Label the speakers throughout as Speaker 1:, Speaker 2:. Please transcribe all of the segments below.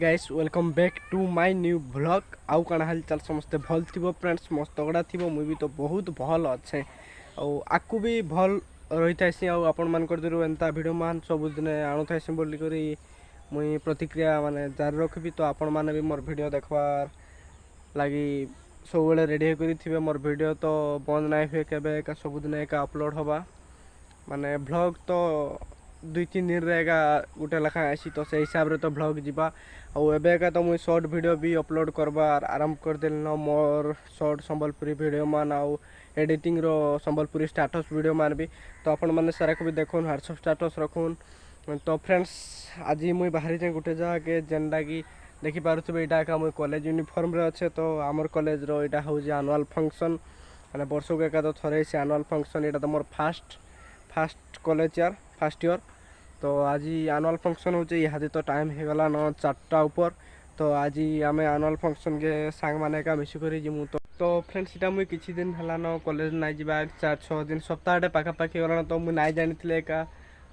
Speaker 1: Guys welcome back to my new blog. आउ कण हालचाल समस्ते भल थी फ्रेंड्स, मस्त तगड़ा थी। मुझे तो बहुत भल अच्छे आकु भी भल रही था। आपण मान एंता भिडियो मान सबुदिन आणु था बोलिक मुई प्रतिक्रिया माने जारी रखी। तो आपण मैंने भी मोर भिडियो देखवार लगी सब रेडी कर मोर भिडियो तो बंद ना हुए के सबुदिन एक अपलोड हवा माने ब्लॉग तो 2-3 दिन रहेगा गोटे लेखा आसी। तो से हिसाब रे तो ब्लॉग जीवा एबेका तो मुई शॉर्ट वीडियो भी अपलोड करबार आरंभ कर देल मोर शॉर्ट संबलपुरी वीडियो मान आउ एडिटिंग रो संबलपुरी स्टेटस वीडियो मान भी। तो आपण माने सारा को भी देखुन व्हाट्सएप स्टेटस रखुन। तो फ्रेंड्स आज मुई बाहरी जाए गोटे जगह जेनटा कि देखी पारुथबे एटा का मुई कॉलेज यूनिफॉर्म रे अच्छे। तो आमर कॉलेज रो एटा हो एनुअल फंक्शन माने वर्षक एका तो थरे से एनुअल फंक्शन। एटा तो मोर फास्ट कॉलेज यार फास्ट ईयर। तो आज एनुअल फंक्शन हो इहादे तो टाइम हो गला न 4टा ऊपर। तो आज आम एनुअल फंक्शन के सांग माने का मिसिक जीमु। तो फ्रेंड्स इटा मुई किछि दिन हला न कॉलेज नाइ जिबा 4-6 दिन सप्ताहटे पाखापाखि गला। तो मुई नाइ जानिथिले एका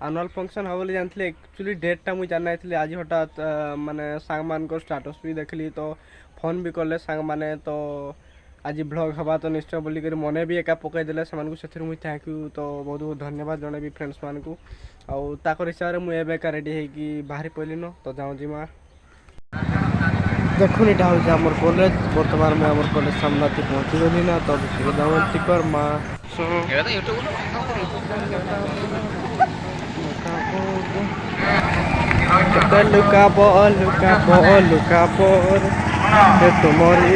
Speaker 1: एनुअल फंक्शन हो बोली जानथिले। एक्चुअली डेटटा मुई जानि नाइथिले। आज हठात माने सांग मान को स्टेटस भी देखली तो फोन भी कले सांग माने। तो आज ब्लॉग हवा तो निश्चय बोलिक मने भी एका पकई देले से मुझे थैंक यू। तो बहुत बहुत धन्यवाद जन फ्रेंड्स मान को आकर हिसाब से मुझे एका रेडी होगी बाहरी पड़िली न। तो जाऊँ जिमा देखुन यहाँ हूँ आम कॉलेज। बर्तमान मैं आम कॉलेज सामना पहुँची गली ना। तो जाऊँ टिकर माँ लुका तुमरी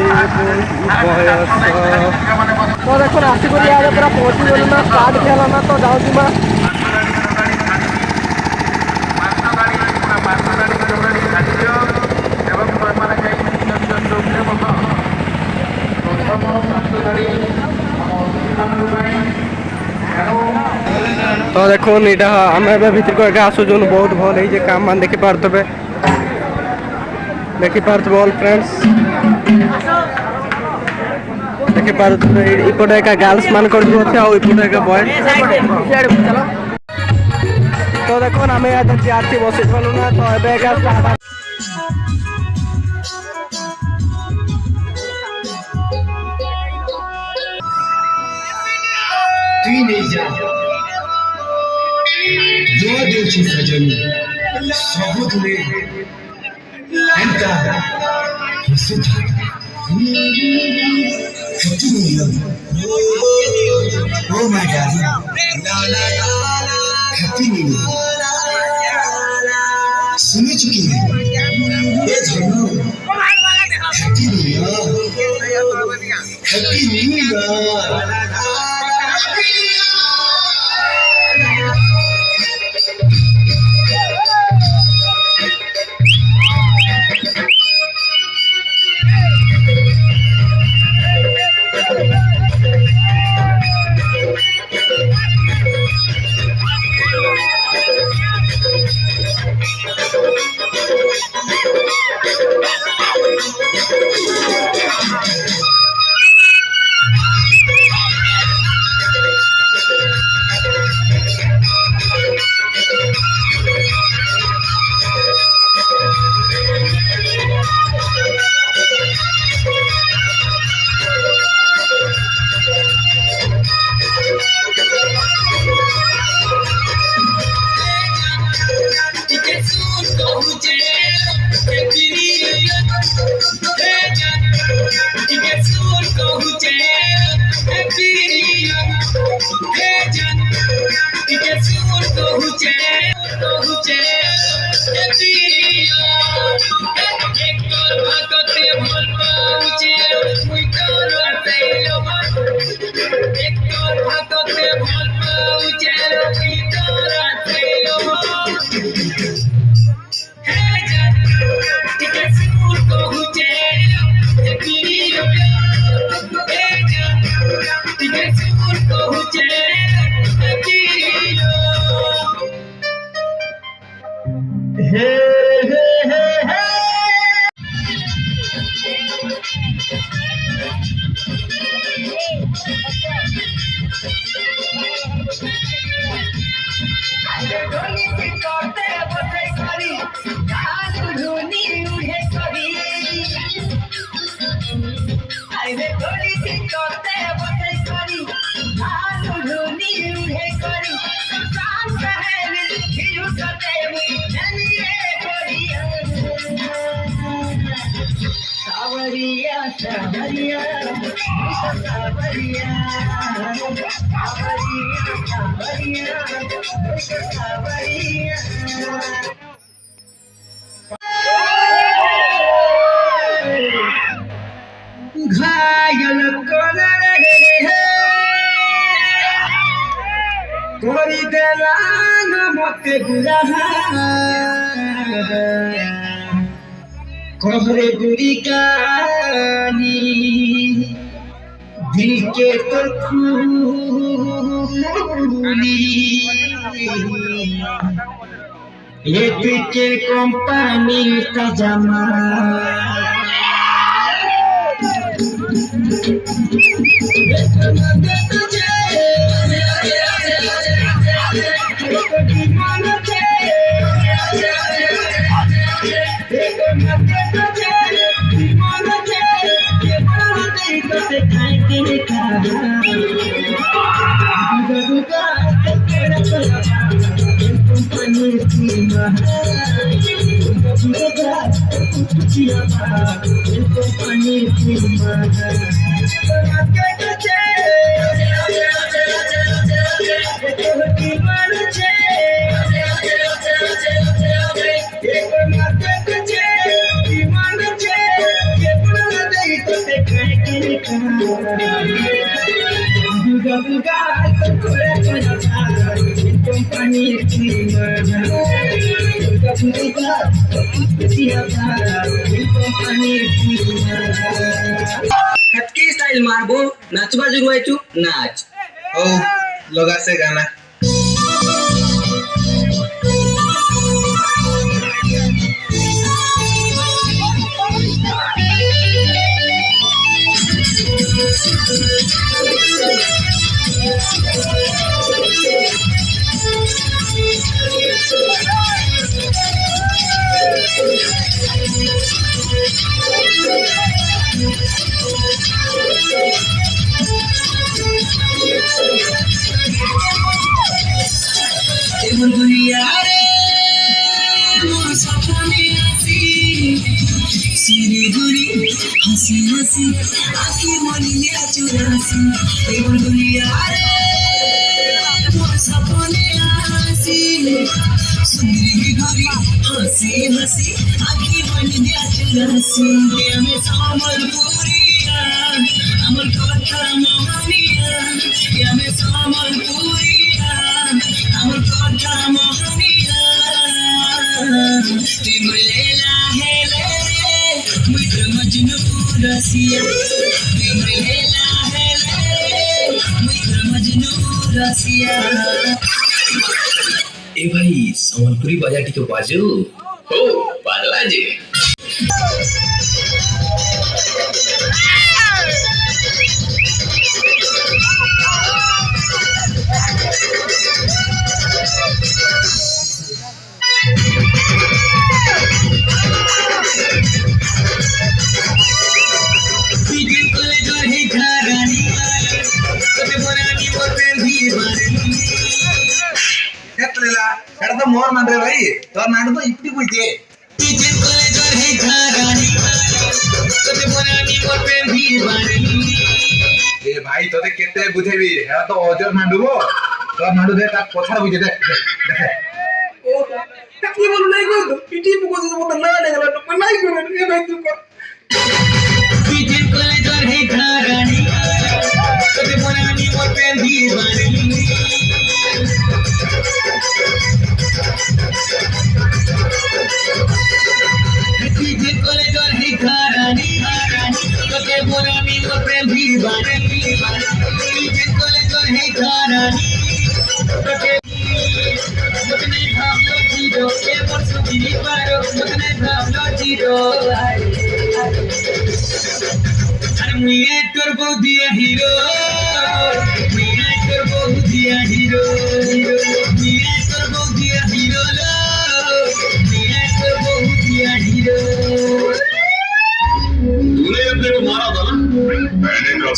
Speaker 1: तो देखो आसिक पूरा पहुँची गलु ना स्टार्ट किया ना। तो जाऊँ जिमा तो देखो इटा आम भितर को एका आसुन बहुत भल है काम मान देखी पारे ऑल फ्रेंड्स देखी पारे इपटे एका गर्ल्स मान कर इपटे एका बॉय। तो देखो आम चेयर बस गलु ना। तो एबे
Speaker 2: सजनी सबुदिने एंता हसुथा oh my god happy new year सुनी चुकी है ये झगड़ा हैप्पी न्यू ईयर। শীততে বসে করি ভালু ধুনি উড়ে করি প্রাণ কাহিনী হিরুতে জানিয়ে করি সাবরিয়া সাবরিয়া সাবরিয়া সাবরিয়া সাবরিয়া ঘায়ল করে করি দেলান মতে গুরাহা খবরে বুড়ি কানি दिल के तो खूली ये पीछे कंपनी का जमा
Speaker 3: हटकी स्टाइल मारबो नाचबा जुरवाइचु नाच
Speaker 4: ओ लगा से गाना
Speaker 2: दुनिया रे मोर सपने आसी सिरी गुरी हंसी हंसी आँखें मनी मेरा चुरासी दुनिया रे मोर सपने आसी सिरी गुरी हंसी हंसी आँखें मनी मेरा चुरासी हमें संबलपुरिया अमर कथा मोहनिया हमें संबलपुरिया अमर कथा मोहनिया तिम्रो लेला हेले मित्र मजनू रसिया तिम्रो लेला हेले मित्र मजनू रसिया
Speaker 3: ए भाई संबलपुरी बाजा टिके बाजो ओ बाजला जे
Speaker 4: ಎತ್ತಲಿಲ್ಲ ಕಡದ ಮೋರ್ ಮಾಡ್ರೆ ಭಾಯಿ ತೋರ್ ನಾಡ್ದು ಇಪ್ಪಿ ಹೋಯ್ತೆ ए भाई तोते केते बुझेबी हेरा तो अजर नाडुबो तोर नाडु दे ता पछाड़ बुझे दे देखे
Speaker 1: ओ কি বলু নাই গো পিটি মুকো যে মত না লাগলা তো নাই গো এ ভাই তুই কর
Speaker 2: तुझे कोले जोर है घरानी कभी बनानी मोर पे भी बानी तुझे कोले जोर है घरानी कभी बनानी मोर पे भी बानी तुझे कोले जोर है घरानी कभी मुझने भावलो जीरो के मोर सुनी पारो मुझने भावलो जीरो मुझे तोर बहुदिया हीरो मुझे तोर बहुदिया हीरो मुझे तोर बहुदिया हीरो लो मुझे तोर बहुदिया हीरो
Speaker 4: तूने अपने को मारा था ना मैंने कब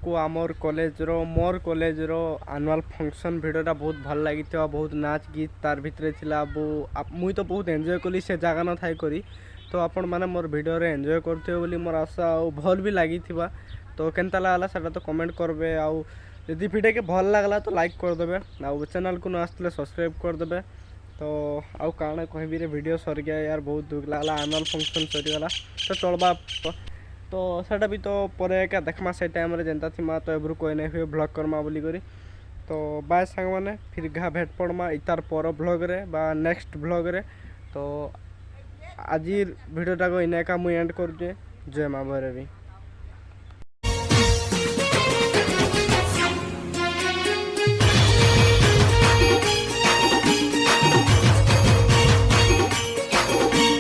Speaker 1: आपको आमर कॉलेज मोर कॉलेज आनुआल फंक्शन भिडियोटा बहुत भल लगी बहुत नाच गीत तार भितर थिला मुई तो बहुत एंजॉय कली से जगह न थाई करी तो आपण माने मोर भिडियो रे एंजॉय करते बोली मोर आशा आ भल भी लगी थिबा तो केनता लागला सेटा तो कमेंट करबे आ यदि भिडियो के भल लागला तो लाइक कर देबे आ चैनल को न आसले सब्सक्राइब कर देबे तो आउ काना कहबी रे वीडियो सर गया यार बहुत दुख लागला आनुअल फंक्शन सरी गला तो चलबा तो सेटा भी तो परे क्या देखमा से टाइम रे जेंता थी तो एब्रु कोई नहीं हुए ब्लॉग करमा बोली करी तो बाय सांग माने फिर घा भेट पड़मा इतार पर ब्लॉग रे बा नेक्स्ट ब्लॉग रे तो आज भिडियोटा को इने का मुई एंड कर जय माँ भैरवी।